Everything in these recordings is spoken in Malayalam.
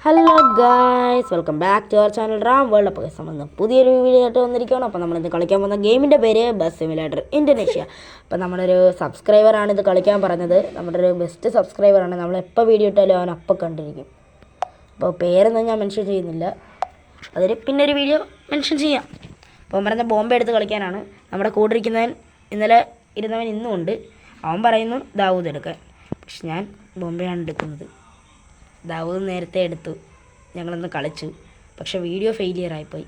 Hello guys, welcome back to our channel Ram World. അപ്പോൾ നമ്മൾ പുതിയൊരു വീഡിയോ ആയിട്ട് വന്നിരിക്കുകയാണ്. അപ്പോൾ നമ്മളിത് കളിക്കാൻ പോകുന്ന ഗെയിമിൻ്റെ പേര് ബസ് സിമുലേറ്റർ ഇന്തോനേഷ്യ. അപ്പോൾ നമ്മളൊരു സബ്സ്ക്രൈബറാണ് ഇത് കളിക്കാൻ പറഞ്ഞത്. നമ്മുടെ ഒരു ബെസ്റ്റ് സബ്സ്ക്രൈബറാണ്. നമ്മൾ എപ്പോൾ വീഡിയോ ഇട്ടാലും അവൻ അപ്പം കണ്ടിരിക്കും. അപ്പോൾ പേരൊന്നും ഞാൻ മെൻഷൻ ചെയ്യുന്നില്ല, അതിൽ പിന്നെ ഒരു വീഡിയോ മെൻഷൻ ചെയ്യാം. അപ്പോൾ പറഞ്ഞ ബോംബെ എടുത്ത് കളിക്കാനാണ്. നമ്മുടെ കൂടെ ഇരിക്കുന്നവൻ ഇന്നലെ ഇരുന്നവൻ ഇന്നും ഉണ്ട്. അവൻ പറയുന്നു ദാവൂദ് എടുക്കാൻ, പക്ഷെ ഞാൻ ബോംബെയാണ് എടുക്കുന്നത്. ദാവൂദ് നേരത്തെ എടുത്തു, ഞങ്ങളൊന്ന് കളിച്ചു, പക്ഷെ വീഡിയോ ഫെയിലിയർ ആയിപ്പോയി.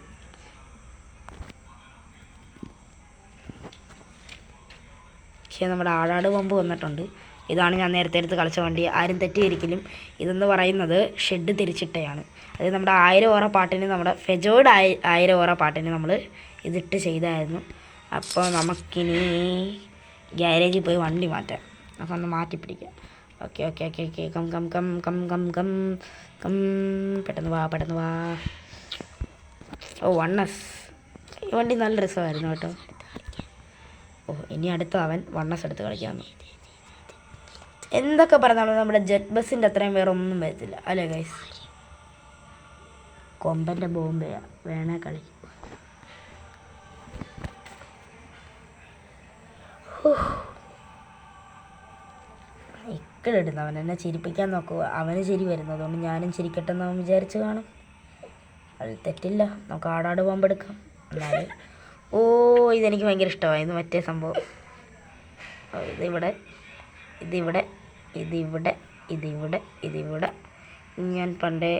പക്ഷേ നമ്മുടെ ആടാട് ബോംബ് വന്നിട്ടുണ്ട്. ഇതാണ് ഞാൻ നേരത്തെ എടുത്ത് കളിച്ച വണ്ടി. ആരും തെറ്റിയിരിക്കലും. ഇതെന്ന് പറയുന്നത് ഷെഡ് തിരിച്ചിട്ടയാണ്. അത് നമ്മുടെ 1000 ഓറ പാട്ടിന്, നമ്മുടെ ഫെജോയുടെ 1000 ഓറ പാട്ടിന് നമ്മൾ ഇതിട്ട് ചെയ്തായിരുന്നു. അപ്പോൾ നമുക്കിനി ഗ്യാരേജിൽ പോയി വണ്ടി മാറ്റാം. അപ്പോൾ ഒന്ന് മാറ്റി പിടിക്കാം. Okay okay okay okay come come come come come come come പെട്ടെന്ന് വാ. ഓ 1S, ഈ വണ്ടി നല്ല രസമായിരുന്നു കേട്ടോ. ഓ ഇനി അടുത്ത അവൻ 1S എടുത്ത് കളിക്കാമെന്ന്. എന്തൊക്കെ പറഞ്ഞാലും നമ്മുടെ ജെറ്റ് ബസ്സിൻ്റെ അത്രയും വേറെ ഒന്നും വരത്തില്ല അല്ലേ ഗൈസ്. കൊമ്പൻ്റെ ബോംബെയാ, വേണേ കളി. ഇടുന്ന അവൻ എന്നെ ചിരിപ്പിക്കാൻ നോക്കുക. അവന് ചിരി വരുന്നു, അതുകൊണ്ട് ഞാനും ചിരിക്കട്ടെന്ന് അവൻ വിചാരിച്ച് കാണും. അത് തെറ്റില്ല. നമുക്ക് ആടാട് ബോംബെടുക്കാം എന്നാലും. ഓ ഇതെനിക്ക് ഭയങ്കര ഇഷ്ടമായിരുന്നു മറ്റേ സംഭവം. ഇതിവിടെ ഞാൻ പണ്ടേ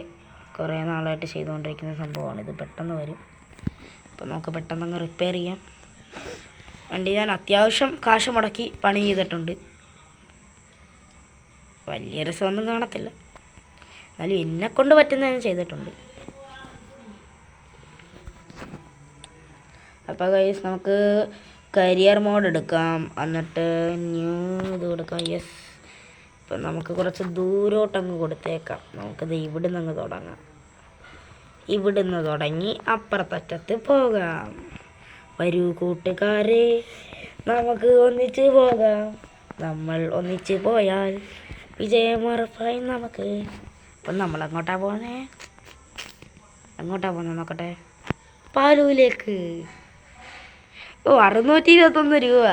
കുറേ നാളായിട്ട് ചെയ്തുകൊണ്ടിരിക്കുന്ന സംഭവമാണ്. ഇത് പെട്ടെന്ന് വരും. അപ്പോൾ നമുക്ക് പെട്ടെന്ന് റിപ്പയർ ചെയ്യാം. വണ്ടി ഞാൻ അത്യാവശ്യം കാശ് മുടക്കി പണി ചെയ്തിട്ടുണ്ട്. വലിയ രസമൊന്നും കാണത്തില്ല, എന്നാലും എന്നെക്കൊണ്ട് പറ്റുന്ന ഞാൻ ചെയ്തിട്ടുണ്ട്. അപ്പോൾ ഗൈസ് നമുക്ക് കരിയർ മോഡ് എടുക്കാം, എന്നിട്ട് ന്യൂ ഇത് കൊടുക്കാം. യെസ്. ഇപ്പം നമുക്ക് കുറച്ച് ദൂരോട്ടങ്ങ് കൊടുത്തേക്കാം. നമുക്കത് ഇവിടുന്ന് തുടങ്ങാം. ഇവിടുന്ന് തുടങ്ങി അപ്പുറത്തറ്റത്ത് പോകാം. വരൂ കൂട്ടുകാരെ, നമുക്ക് ഒന്നിച്ച് പോകാം. നമ്മൾ ഒന്നിച്ച് പോയാൽ വിജയമുറപ്പായി നമുക്ക്. അപ്പം നമ്മൾ എങ്ങോട്ടാണ് പോകുന്നത് നോക്കട്ടെ. പാലൂലേക്ക്. ഓ 621 രൂപ.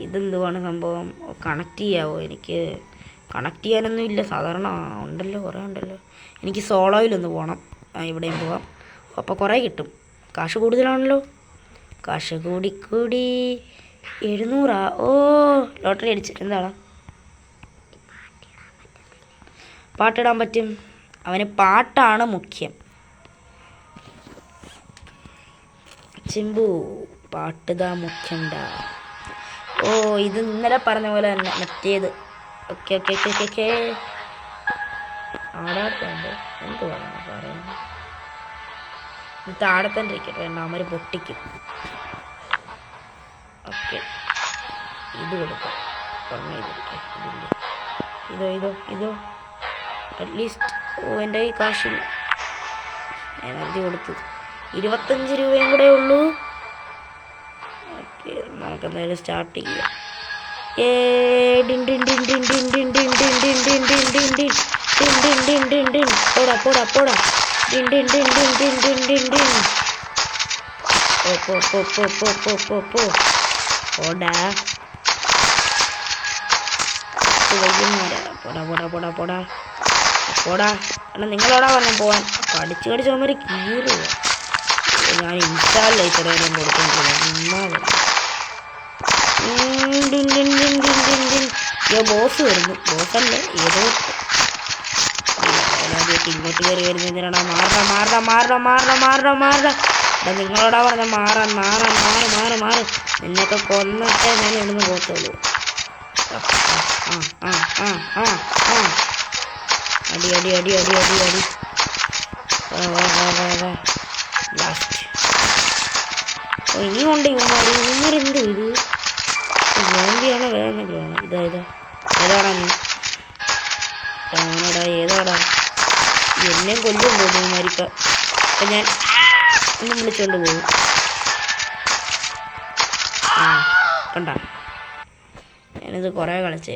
ഇതെന്തുവാണ് സംഭവം? കണക്ട് ചെയ്യാവോ? എനിക്ക് കണക്ട് ചെയ്യാനൊന്നും ഇല്ല. സാധാരണ ഉണ്ടല്ലോ, കുറേ ഉണ്ടല്ലോ. എനിക്ക് സോളോയിലൊന്ന് പോകണം, ഇവിടെയും പോവാം. അപ്പോൾ കുറേ കിട്ടും. കാശ് കൂടുതലാണല്ലോ. കാശ് കൂടി 700. ഓ ലോട്ടറി അടിച്ച്. എന്താണ് പാട്ടിടാൻ പറ്റും. അവന് പാട്ടാണ് മുഖ്യം. ചിമ്പു പാട്ടുതാ മുഖ്യണ്ടാ. ഓ ഇത് ഇന്നലെ പറഞ്ഞ പോലെ തന്നെ മറ്റേത്. Okay okay okay okay okay ആടാടുണ്ട്. എന്ത് പറയുന്നത്? താഴെ തന്നെ ഇരിക്കട്ടെ, അവര് പൊട്ടിക്കും. ഓക്കെ ഇത് കൊടുക്കാം. ഇതോ അറ്റ്ലീസ്റ്റ്. ഓ എൻ്റെ കയ്യിൽ കാശില്ല. എനർജി കൊടുത്തു. 25 രൂപയും കൂടെ ഉള്ളൂ. ഓക്കെ നമുക്കെന്തായാലും സ്റ്റാർട്ട് ചെയ്യാം. പോടാ. പോടാ എന്നാൽ നിങ്ങളോടാ പറഞ്ഞു പോവാൻ. കടിച്ച് പോകാൻ കീറുക. ഞാൻ ഇൻസ്റ്റാളിൽ ഇത്രയും കൊടുത്തോണ്ടിരുന്നത്. ബോസ് വരുന്നു. ബോസല്ലേ ഏതോ ഇങ്ങോട്ട് കയറി വരുന്നതിനാണ്. മാറ. നിങ്ങളോടാ പറഞ്ഞ മാറ്. നിന്നൊക്കെ കൊന്നിട്ടേ ഞാൻ ഇവിടുന്ന് പോകത്തുള്ളൂ. അടി. ലാസ്റ്റ്. ഓ ഇനിയുണ്ട് ഇവന്മാരെന്ത് ഇത്? വേണ്ടിയാണോ വേണമെങ്കിലാണോ? ഏതാടാ നീ? ഏതാടാ എന്നെ കൊല്ലും തോന്നുന്നു ഇവന്മാരിക്ക. അപ്പം ഞാൻ ഒന്നും വിളിച്ചുകൊണ്ട് പോകും. കണ്ട, ഞാനിത് കുറേ കളിച്ച.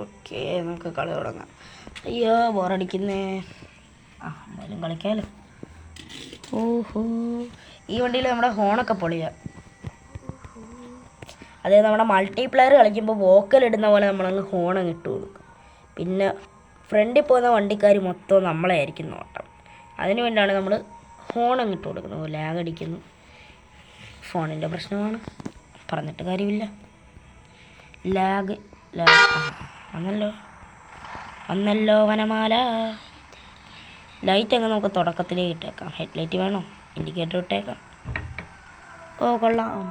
ഓക്കെ, നമുക്ക് കളി തുടങ്ങാം. അയ്യോ ബോറടിക്കുന്നേ. എന്തായാലും കളിക്കാമല്ലോ. ഓഹോ, ഈ വണ്ടിയിൽ നമ്മുടെ ഹോണൊക്കെ പൊളിയാ. അതായത് നമ്മുടെ മൾട്ടിപ്ലെയർ കളിക്കുമ്പോൾ വോക്കൽ ഇടുന്ന പോലെ നമ്മളങ്ങ് ഹോണങ്ങ് ഇട്ട് കൊടുക്കും. പിന്നെ ഫ്രണ്ടിൽ പോകുന്ന വണ്ടിക്കാർ മൊത്തം നമ്മളെ ആയിരിക്കും നോട്ടം. അതിന് വേണ്ടിയാണ് നമ്മൾ ഹോണങ്ങ് ഇട്ട് കൊടുക്കുന്നത്. ലാഗ് അടിക്കുന്നു, ഫോണിൻ്റെ പ്രശ്നമാണ്, പറഞ്ഞിട്ട് കാര്യമില്ല. ലാഗ് വന്നല്ലോ വനമാല. ലൈറ്റ് അങ്ങ് നമുക്ക് തുടക്കത്തിലേ ഇട്ടേക്കാം. ഹെഡ്ലൈറ്റ് വേണോ? ഇൻഡിക്കേറ്റർ ഇട്ടേക്കാം. ഓ കൊള്ളാം.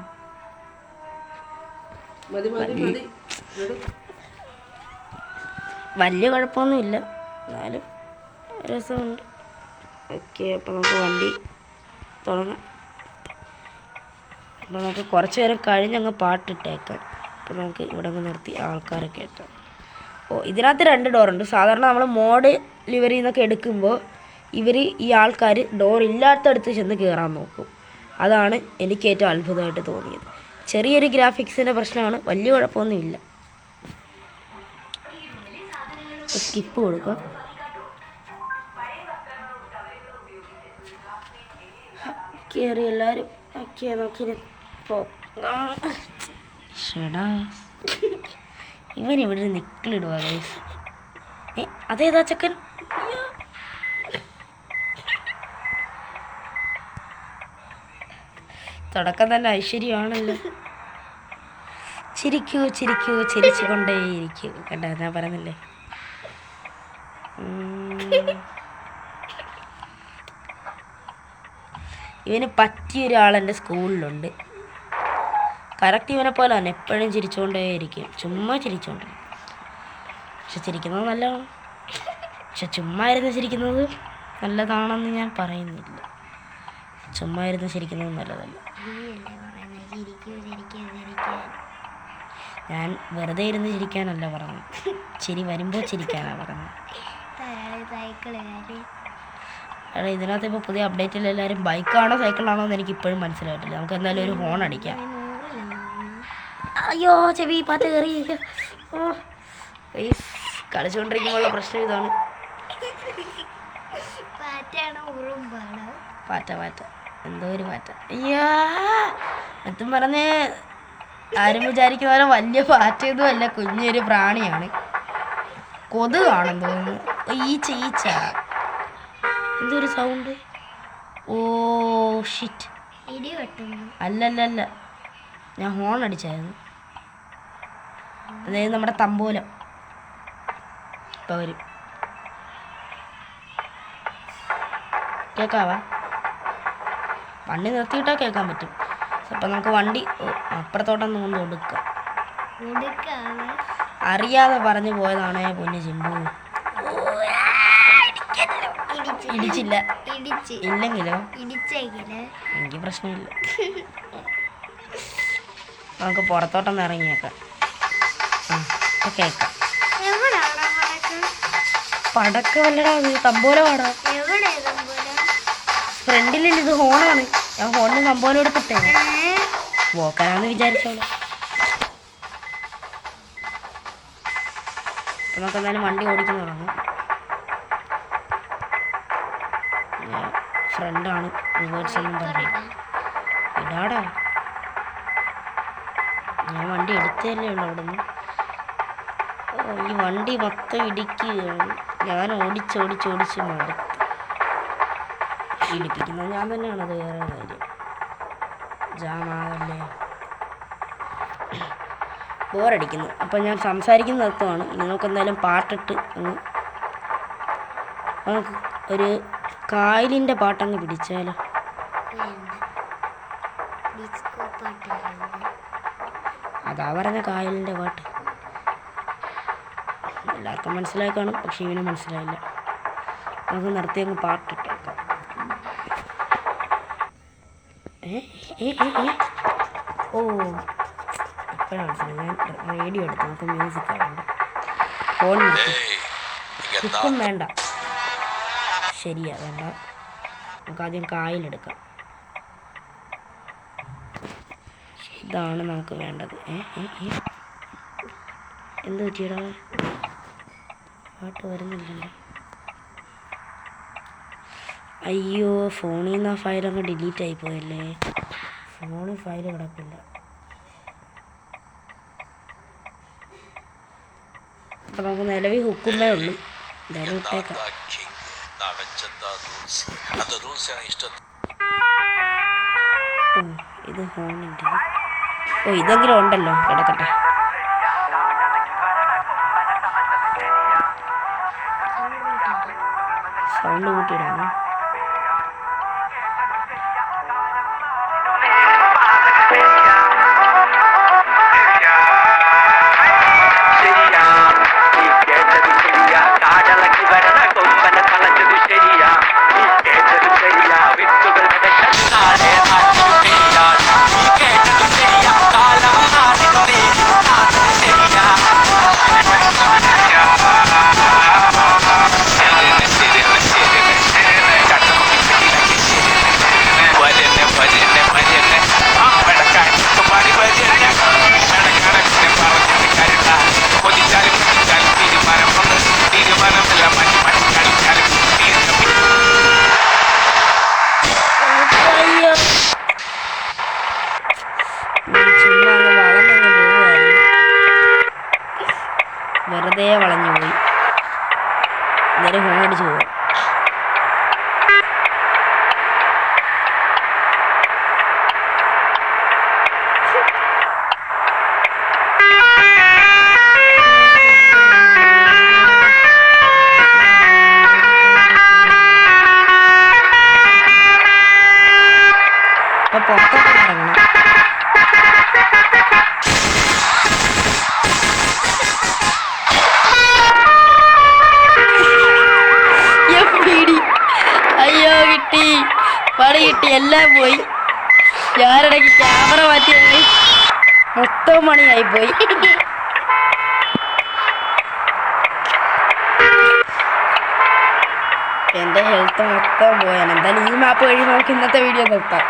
വലിയ കുഴപ്പമൊന്നുമില്ല, എന്നാലും രസമുണ്ട്. ഓക്കെ, അപ്പോൾ നമുക്ക് വണ്ടി തുടങ്ങാം. അപ്പോൾ നമുക്ക് കുറച്ച് നേരം കഴിഞ്ഞങ്ങ് പാട്ടിട്ടേക്കാം. അപ്പോൾ നമുക്ക് ഇവിടെ അങ്ങ് നിർത്തി ആൾക്കാരെ കയറ്റാം. ഇതിനകത്ത് 2 ഡോറുണ്ട്. സാധാരണ നമ്മൾ മോഡ് ലിവറിൽ നിന്നൊക്കെ എടുക്കുമ്പോൾ ഈ ആൾക്കാർ ഡോർ ഇല്ലാത്തടുത്ത് ചെന്ന് കയറാൻ നോക്കും. അതാണ് എനിക്ക് ഏറ്റവും അത്ഭുതമായിട്ട് തോന്നിയത്. ചെറിയൊരു ഗ്രാഫിക്സിൻ്റെ പ്രശ്നമാണ്, വലിയ കുഴപ്പമൊന്നുമില്ല. സ്കിപ്പ് കൊടുക്കാം. കയറി എല്ലാവരും. ഓക്കെ, നോക്കി ഇവനിവിടെ നിക്കിളിടുക. അതേതാ ചെക്കൻ? തുടക്കം തന്നെ ഐശ്വര്യമാണല്ലോ. ചിരിക്കൂ ചിരിക്കൂ ചിരിച്ചു കൊണ്ടേയിരിക്കൂ. കണ്ട, ഞാൻ പറയുന്നില്ലേ. ഇവന് പറ്റിയൊരാളെൻ്റെ സ്കൂളിലുണ്ട്. കറക്റ്റ് ഇവനെ പോലെ തന്നെ എപ്പോഴും ചിരിച്ചുകൊണ്ടേയിരിക്കും. ചുമ്മാ ചിരിച്ചുകൊണ്ടിരിക്കും. പക്ഷെ ചിരിക്കുന്നത് നല്ലതാണ്. പക്ഷെ ചുമ്മാ ഇരുന്ന് ചിരിക്കുന്നത് നല്ലതാണെന്ന് ഞാൻ പറയുന്നില്ല. ചുമ്മാ ഇരുന്ന് ചിരിക്കുന്നത് നല്ലതല്ല. ഞാൻ വെറുതെ ഇരുന്ന് ചിരിക്കാനല്ല പറഞ്ഞത്, ചിരി വരുമ്പോൾ ചിരിക്കാനാണ് പറഞ്ഞത്. അല്ല, ഇതിനകത്ത് ഇപ്പോൾ പുതിയ അപ്ഡേറ്റിൽ എല്ലാവരും ബൈക്കാണോ സൈക്കിളാണോ എന്ന് എനിക്ക് ഇപ്പോഴും മനസ്സിലായിട്ടില്ല. നമുക്ക് എന്തായാലും ഒരു ഹോൺ അടിക്കാം. അയ്യോ ചെവി പാറ്റ കയറി. കളിച്ചുകൊണ്ടിരിക്കുമ്പോഴുള്ള പ്രശ്നം ഇതാണ്. പാറ്റ എന്തോ ഒരു പാറ്റ. അയ്യാ, എത്തും പറഞ്ഞ് ആരും വിചാരിക്കുന്ന പോലെ വലിയ പാറ്റയൊന്നും അല്ല, കുഞ്ഞൊരു പ്രാണിയാണ്. കൊതുകാണെന്ന് തോന്നുന്നു. ഈച്ച എന്തൊരു സൗണ്ട്. ഓ ഷിറ്റ്, അല്ലല്ല, ഞാൻ ഹോൺ അടിച്ചായിരുന്നു. അതായത് നമ്മുടെ തമ്പോലം ഇപ്പം വരും. കേൾക്കാവാ? വണ്ടി നിർത്തിയിട്ടാൽ കേൾക്കാൻ പറ്റും. അപ്പം നമുക്ക് വണ്ടി അപ്പുറത്തോട്ടൊന്നും കൊണ്ട് കൊടുക്കാം. അറിയാതെ പറഞ്ഞു പോയതാണേ പൊന്നു ചിമ്പു. ഇടിച്ചില്ല. ഇല്ലെങ്കിലോ എനിക്ക് പ്രശ്നമില്ല. നമുക്ക് പുറത്തോട്ടൊന്ന് ഇറങ്ങിയേക്കാം. കേൾക്കാം. പടക്കമല്ലടാ, തമ്പോലമാടാ. ഫ്രണ്ടിലില്ല, ഇത് ഹോണാണ്. ഞാൻ ഹോണിന് തമ്പോലം എടുത്തിട്ടേ പോക്കാനാന്ന് വിചാരിച്ചോളൂ. അപ്പം നമുക്ക് എന്തായാലും വണ്ടി ഓടിക്കുന്നു തുടങ്ങും. ഫ്രണ്ടാണ് റിവേഴ്സ് ഒന്നും പറഞ്ഞു ഇടാടാ. ഞാൻ വണ്ടി എടുത്തല്ലേ ഉള്ളു അവിടെ നിന്ന്. ഈ വണ്ടി മൊത്തം ഇടിക്കുകയാണ്. ഞാൻ ഓടിച്ചോടിച്ച് മടുത്ത്. ഇടിപ്പിക്കുന്നത് ഞാൻ തന്നെയാണ്, അത് വേറെ കാര്യം. ജാമാകല്ലേ, ബോറടിക്കുന്നു. അപ്പം ഞാൻ സംസാരിക്കുന്ന നിർത്തുവാണ്. ഇനി നമുക്ക് എന്തായാലും പാട്ടിട്ട് നമുക്ക് ഒരു കായലിൻ്റെ പാട്ടങ്ങ് പിടിച്ചാലോ. അതാ പറഞ്ഞ കായലിൻ്റെ പാട്ട്. എല്ലാവർക്കും മനസ്സിലായി കാണും, പക്ഷെ ഇവന് മനസ്സിലായില്ല. നമുക്ക് നിർത്തി അങ്ങ് പാട്ടിട്ടേക്കാം. ഓ ഇപ്പോഴാണ് മനസ്സിലായി. ഞാൻ റേഡിയോ എടുത്ത് നമുക്ക് മ്യൂസിക് ആവുന്നുണ്ട്. ഫോൺ നിർത്തി. കുക്കും വേണ്ട, ശരിയാ വേണ്ട. നമുക്ക് ആദ്യം കായലെടുക്കാം. ഇതാണ് നമുക്ക് വേണ്ടത്. എന്ത് പറ്റിയടാ? പാട്ട് വരുന്നില്ലല്ലോ. അയ്യോ, ഫോണിൽ നിന്ന് ആ ഫയലങ്ങ് ഡിലീറ്റ് ആയിപ്പോയല്ലേ. ഫോണിൽ ഫയൽ കിടപ്പില്ല. അപ്പം നമുക്ക് നിലവിൽ ഹുക്കുമേ ഉള്ളൂ. എന്തായാലും ഇട്ടേക്കാം. ഇത് ഫോണിൻ്റെ ഇതെങ്കിലും ഉണ്ടല്ലോ, കിടക്കട്ടെ. സൗണ്ട് കൂട്ടിയിടാണ്. വെറുതെ വളഞ്ഞു പോയി. നേരെ ഫോൺ അടിച്ചു പോകും. അപ്പൊ പുറത്തൊക്കെ ഇറങ്ങണം. അയ്യോ, കിട്ടി, പണി കിട്ടി, എല്ലാം പോയി. ഞാനിടയ്ക്ക് ക്യാമറ മാറ്റിയത് മൊത്തം പണിയായിപ്പോയി. എൻ്റെ ഹെൽത്ത് മൊത്തം പോയാണ്. എന്തായാലും ഈ മാപ്പ് വഴി നമുക്ക് ഇന്നത്തെ വീഡിയോ നിർത്താം,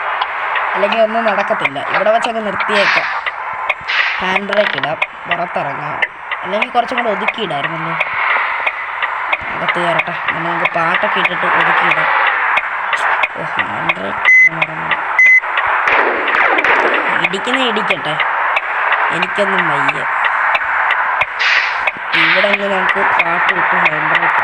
അല്ലെങ്കിൽ ഒന്നും നടക്കത്തില്ല. ഇവിടെ വെച്ചങ്ങ് നിർത്തിയേക്കാം. ഹാൻഡ് ബ്രേക്ക് ഇടാം, പുറത്തിറങ്ങാം, അല്ലെങ്കിൽ കുറച്ചും കൂടെ ഒതുക്കിയിടായിരുന്നല്ലോ. അകത്ത് കയറട്ടെ, നമുക്ക് പാട്ടൊക്കെ ഇട്ടിട്ട് ഒതുക്കിയിടാം. ഹാൻഡ് ബ്രേക്ക് ഇടിക്കട്ടെ, എനിക്കൊന്നും വയ്യ. ഇവിടെ നിന്ന് നമുക്ക് പാട്ട് ഇട്ട് ഹാൻഡ് ബ്രേക്ക്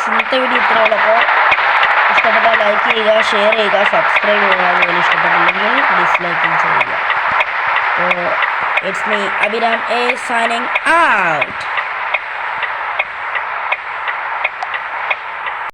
ഇന്നത്തെ വീഡിയോ ഇത്ര ഉള്ളപ്പോൾ ഇഷ്ടപ്പെട്ടാൽ ലൈക്ക് ചെയ്യുക, ഷെയർ ചെയ്യുക, സബ്സ്ക്രൈബ് ചെയ്യുക. അതുപോലെ ഇഷ്ടപ്പെട്ടില്ലെങ്കിൽ ഡിസ്ലൈക്കും ചെയ്യുക. It's me Abhiram A signing out.